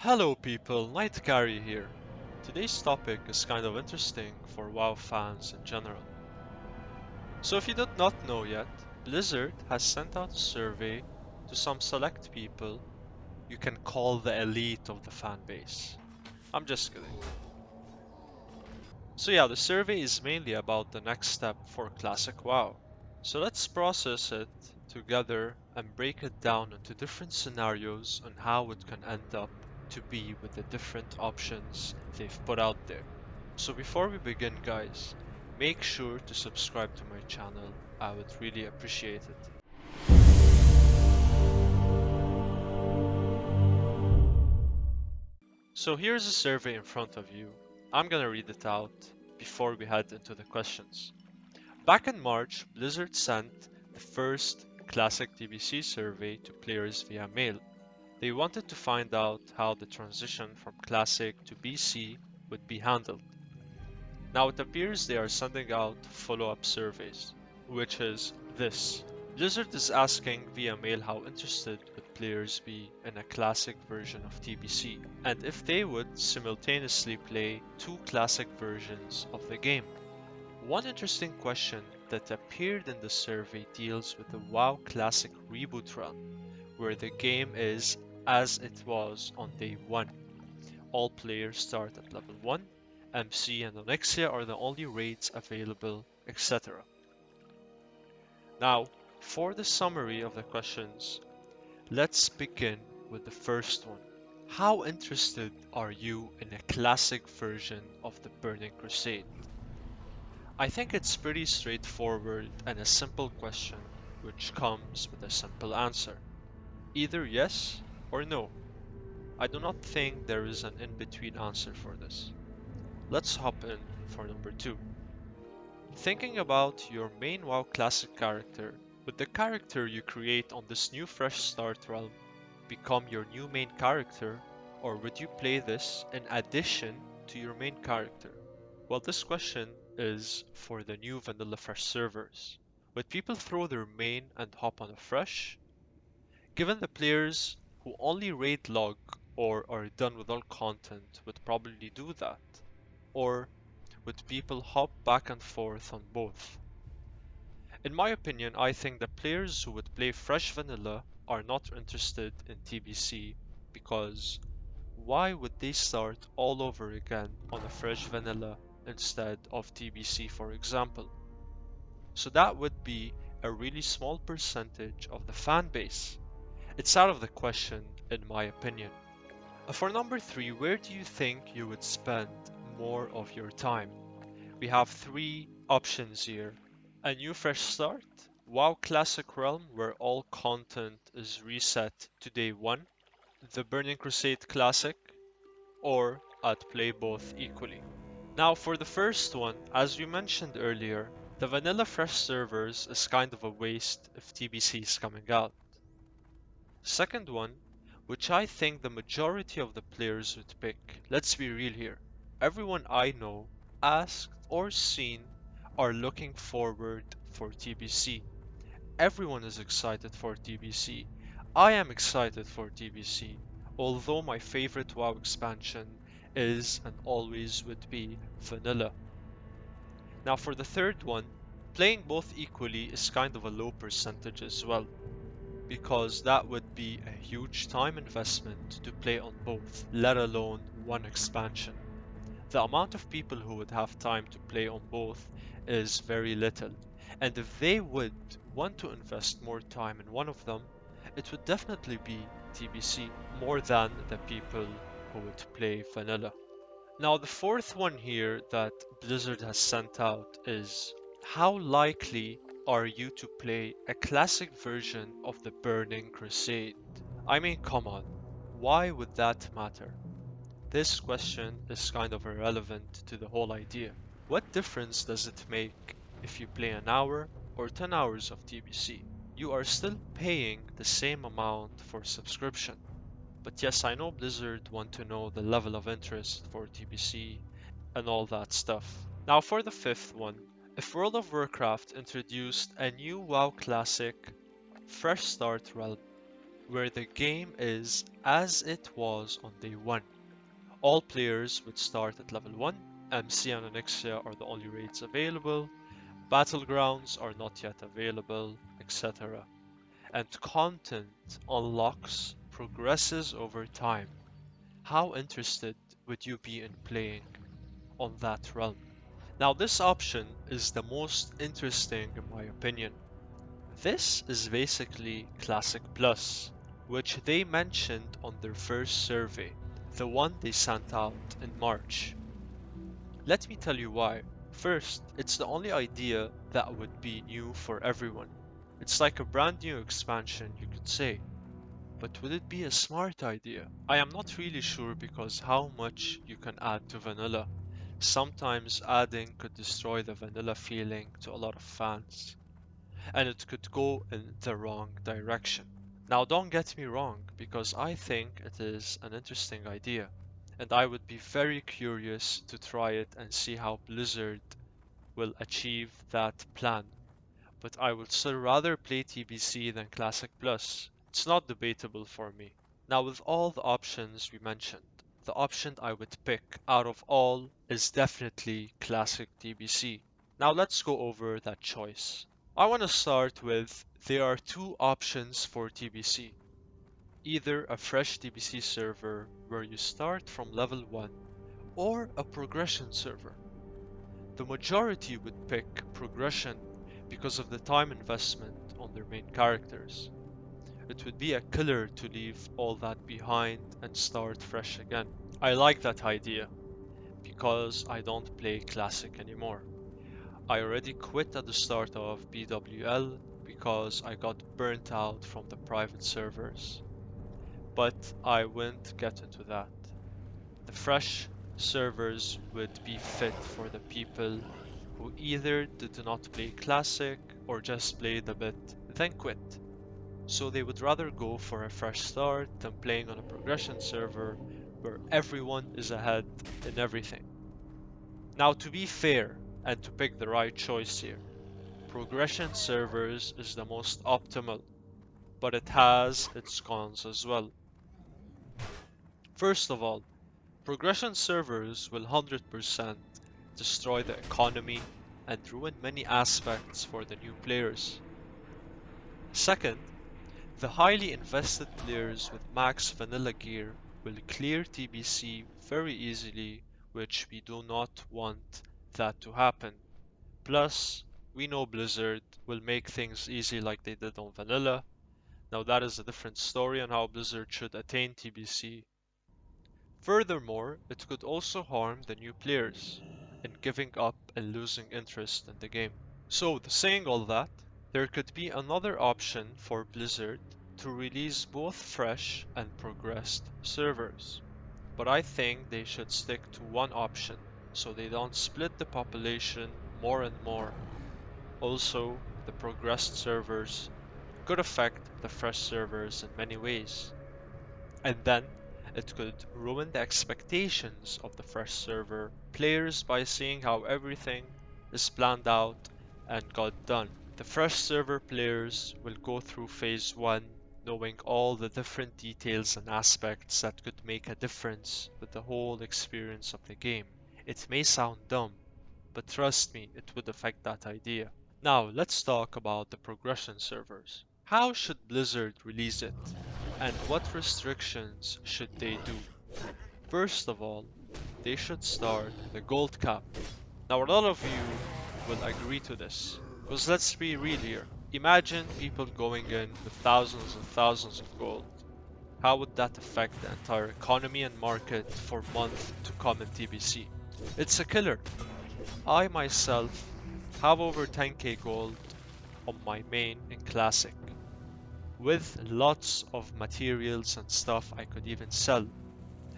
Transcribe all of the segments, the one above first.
Hello people, Night Carry here. Today's topic is kind of interesting for WoW fans in general. So if you did not know yet, Blizzard has sent out a survey to some select people you can call the elite of the fan base. I'm just kidding. So yeah, the survey is mainly about the next step for Classic WoW. So let's process it together and break it down into different scenarios on how it can end up to be with the different options they've put out there. So before we begin guys, make sure to subscribe to my channel, I would really appreciate it. So here's a survey in front of you. I'm gonna read it out before we head into the questions. Back in March, Blizzard sent the first Classic TBC survey to players via mail. They wanted to find out how the transition from Classic to BC would be handled. Now it appears they are sending out follow-up surveys, which is this. Blizzard is asking via mail how interested would players be in a classic version of TBC, and if they would simultaneously play two classic versions of the game. One interesting question that appeared in the survey deals with the WoW Classic reboot run, where the game is as it was on day 1. All players start at level 1, MC and Onyxia are the only raids available, etc. Now, for the summary of the questions, let's begin with the first one. How interested are you in a classic version of the Burning Crusade? I think it's pretty straightforward and a simple question which comes with a simple answer. Either yes or no. I do not think there is an in-between answer for this. Let's hop in for number 2. Thinking about your main WoW Classic character, would the character you create on this new fresh start realm become your new main character, or would you play this in addition to your main character? Well, this question is for the new Vanilla Fresh servers. Would people throw their main and hop on a fresh? Given the players who only raid log or are done with all content would probably do that. Or would people hop back and forth on both? In my opinion, I think the players who would play fresh vanilla are not interested in TBC because why would they start all over again on a fresh vanilla instead of TBC, for example? So that would be a really small percentage of the fan base. It's out of the question, in my opinion. For number 3, where do you think you would spend more of your time? We have 3 options here. A new fresh start, WoW Classic Realm where all content is reset to day 1, the Burning Crusade Classic, or I'd play both equally. Now for the first one, as we mentioned earlier, the vanilla fresh servers is kind of a waste if TBC is coming out. Second one, which I think the majority of the players would pick, let's be real here. Everyone I know, asked or seen, are looking forward for TBC. Everyone is excited for TBC. I am excited for TBC, although my favorite WoW expansion is and always would be vanilla. Now for the third one, playing both equally is kind of a low percentage as well, because that would be a huge time investment to play on both, let alone one expansion. The amount of people who would have time to play on both is very little, and if they would want to invest more time in one of them, it would definitely be TBC more than the people who would play vanilla. Now the fourth one here that Blizzard has sent out is how likely are you to play a classic version of the Burning Crusade? I mean, come on, why would that matter? This question is kind of irrelevant to the whole idea. What difference does it make if you play an hour or 10 hours of TBC? You are still paying the same amount for subscription. But yes, I know Blizzard want to know the level of interest for TBC and all that stuff. Now for the fifth one, if World of Warcraft introduced a new WoW Classic Fresh Start realm, where the game is as it was on day 1. All players would start at level 1, MC and Onyxia are the only raids available, battlegrounds are not yet available, etc. And content unlocks progresses over time. How interested would you be in playing on that realm? Now, this option is the most interesting in my opinion. This is basically Classic Plus, which they mentioned on their first survey, the one they sent out in March. Let me tell you why. First, it's the only idea that would be new for everyone. It's like a brand new expansion, you could say. But would it be a smart idea? I am not really sure because how much you can add to vanilla. Sometimes adding could destroy the vanilla feeling to a lot of fans, and it could go in the wrong direction. Now, don't get me wrong, because I think it is an interesting idea, and I would be very curious to try it and see how Blizzard will achieve that plan. But I would still rather play TBC than Classic Plus. It's not debatable for me. Now, with all the options we mentioned, the option I would pick out of all is definitely Classic TBC. Now, let's go over that choice. I want to start with there are two options for TBC. Either a fresh TBC server where you start from level 1 or a progression server. The majority would pick progression because of the time investment on their main characters. It would be a killer to leave all that behind and start fresh again. I like that idea because I don't play Classic anymore. I already quit at the start of BWL because I got burnt out from the private servers. But I won't get into that. The fresh servers would be fit for the people who either did not play Classic or just played a bit, then quit. So they would rather go for a fresh start than playing on a progression server where everyone is ahead in everything. Now, to be fair and to pick the right choice here, progression servers is the most optimal, but it has its cons as well. First of all, progression servers will 100% destroy the economy and ruin many aspects for the new players. Second, the highly invested players with max vanilla gear will clear TBC very easily, which we do not want that to happen. Plus, we know Blizzard will make things easy like they did on vanilla. Now that is a different story on how Blizzard should attain TBC. Furthermore, it could also harm the new players in giving up and losing interest in the game. So, saying all that, there could be another option for Blizzard to release both fresh and progressed servers. But I think they should stick to one option so they don't split the population more and more. Also, the progressed servers could affect the fresh servers in many ways. And then it could ruin the expectations of the fresh server players by seeing how everything is planned out and got done. The fresh server players will go through phase 1 knowing all the different details and aspects that could make a difference with the whole experience of the game. It may sound dumb, but trust me, it would affect that idea. Now, let's talk about the progression servers. How should Blizzard release it? And what restrictions should they do? First of all, they should start with a gold cap. Now, a lot of you will agree to this, because let's be real here. Imagine people going in with thousands and thousands of gold. How would that affect the entire economy and market for months to come in TBC? It's a killer. I myself have over 10k gold on my main in Classic, with lots of materials and stuff I could even sell.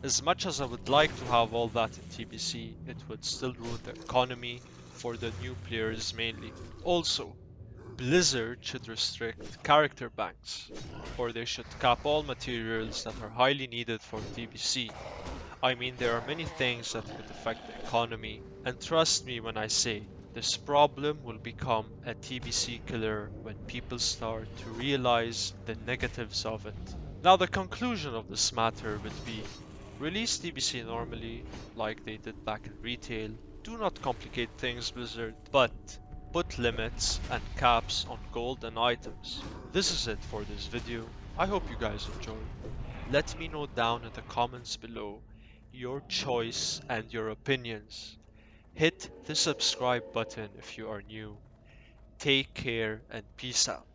As much as I would like to have all that in TBC, it would still ruin the economy for the new players mainly. Also, Blizzard should restrict character banks, or they should cap all materials that are highly needed for TBC. I mean, there are many things that could affect the economy, and trust me when I say, This problem will become a TBC killer when people start to realize the negatives of it. Now, the conclusion of this matter would be release TBC normally, like they did back in retail. Do not complicate things, Blizzard, but put limits and caps on gold and items. This is it for this video. I hope you guys enjoyed. Let me know down in the comments below your choice and your opinions. Hit the subscribe button if you are new. Take care and peace out.